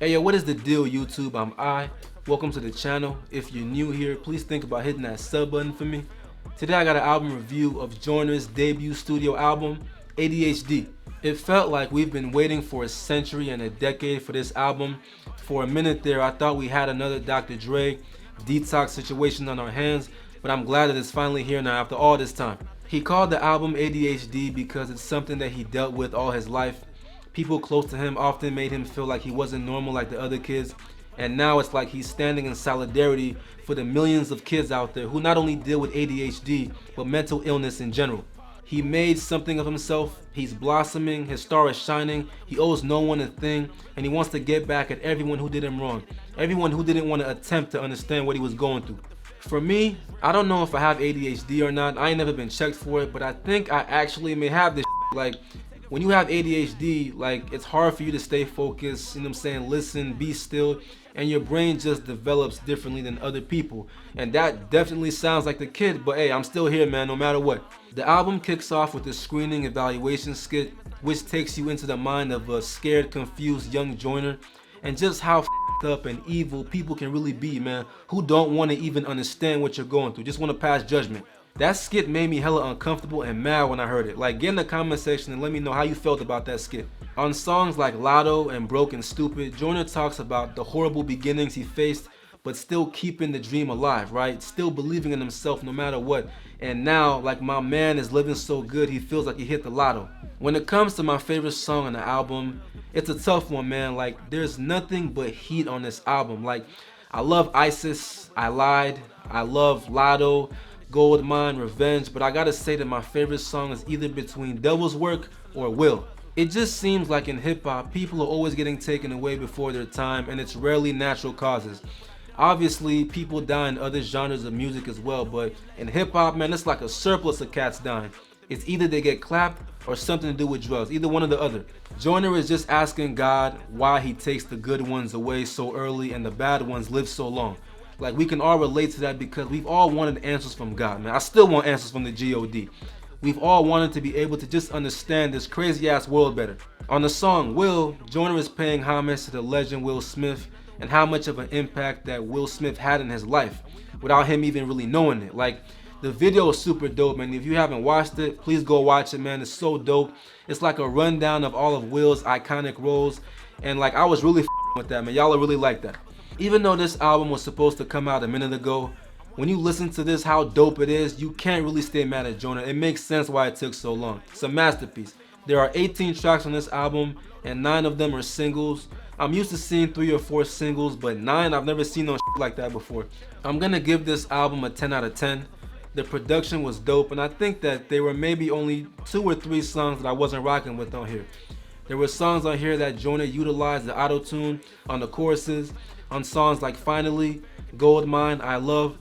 Hey yo, what is the deal, YouTube? I'm I. Welcome to the channel. If you're new here, please think about hitting that sub button for me. Today I got an album review of Joyner's debut studio album, ADHD. It felt like we've been waiting for a century and a decade for this album. For a minute there, I thought we had another Dr. Dre detox situation on our hands, but I'm glad that it's finally here now after all this time. He called the album ADHD because it's something that he dealt with all his life. People close to him often made him feel like he wasn't normal like the other kids, and now it's like he's standing in solidarity for the millions of kids out there who not only deal with ADHD, but mental illness in general. He made something of himself, he's blossoming, his star is shining, he owes no one a thing, and he wants to get back at everyone who did him wrong, everyone who didn't want to attempt to understand what he was going through. For me, I don't know if I have ADHD or not, I ain't never been checked for it, but I think I actually may have this like, when you have ADHD, like, it's hard for you to stay focused, you know what I'm saying, listen, be still, and your brain just develops differently than other people. And that definitely sounds like the kid, but hey, I'm still here, man, no matter what. The album kicks off with a screening evaluation skit, which takes you into the mind of a scared, confused young Joyner, and just how up and evil people can really be, man, who don't want to even understand what you're going through, just want to pass judgment. That skit made me hella uncomfortable and mad when I heard it. Like, get in the comment section and let me know how you felt about that skit. On songs like Lotto and Broken Stupid, Joyner talks about the horrible beginnings he faced, but still keeping the dream alive, right? Still believing in himself no matter what. And now, like, my man is living so good, he feels like he hit the lotto. When it comes to my favorite song on the album, it's a tough one, man. Like, there's nothing but heat on this album. Like, I love ISIS, I Lied, I love Lotto, Gold Mine, Revenge, but I gotta say that my favorite song is either between Devil's Work or Will. It just seems like in hip hop, people are always getting taken away before their time, and it's rarely natural causes. Obviously, people die in other genres of music as well, but in hip hop, man, it's like a surplus of cats dying. It's either they get clapped or something to do with drugs, either one or the other. Joyner is just asking God why he takes the good ones away so early and the bad ones live so long. Like, we can all relate to that because we've all wanted answers from God, man. I still want answers from the God. We've all wanted to be able to just understand this crazy ass world better. On the song Will, Joyner is paying homage to the legend Will Smith and how much of an impact that Will Smith had in his life without him even really knowing it. Like, the video is super dope, man. If you haven't watched it, please go watch it, man. It's so dope. It's like a rundown of all of Will's iconic roles, and like, I was really with that, man. Y'all really like that. Even though this album was supposed to come out a minute ago, when you listen to this, how dope it is, you can't really stay mad at Joyner. It makes sense why it took so long. It's a masterpiece. There are 18 tracks on this album, and 9 of them are singles. I'm used to seeing 3 or 4 singles, but 9, I've never seen no like that before. I'm gonna give this album a 10 out of 10. The production was dope, and I think that there were maybe only 2 or 3 songs that I wasn't rocking with on here. There were songs on here that Joyner utilized the auto-tune on the choruses, on songs like Finally, Gold Mine, I Love.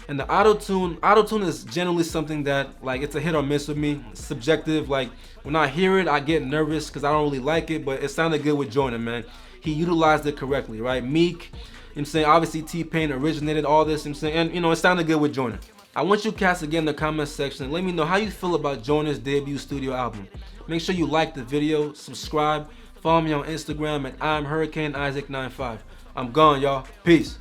And the auto-tune is generally something that, like, it's a hit or miss with me. It's subjective. Like, when I hear it, I get nervous because I don't really like it, but it sounded good with Joyner, man. He utilized it correctly, right? Meek, you know what I'm saying, obviously T-Pain originated all this, you know what I'm saying, and, you know, it sounded good with Joyner. I want you cats to get in the comment section and let me know how you feel about Joyner's debut studio album. Make sure you like the video, subscribe, follow me on Instagram at I'm Hurrikane Isaac 95. I'm gone, y'all. Peace.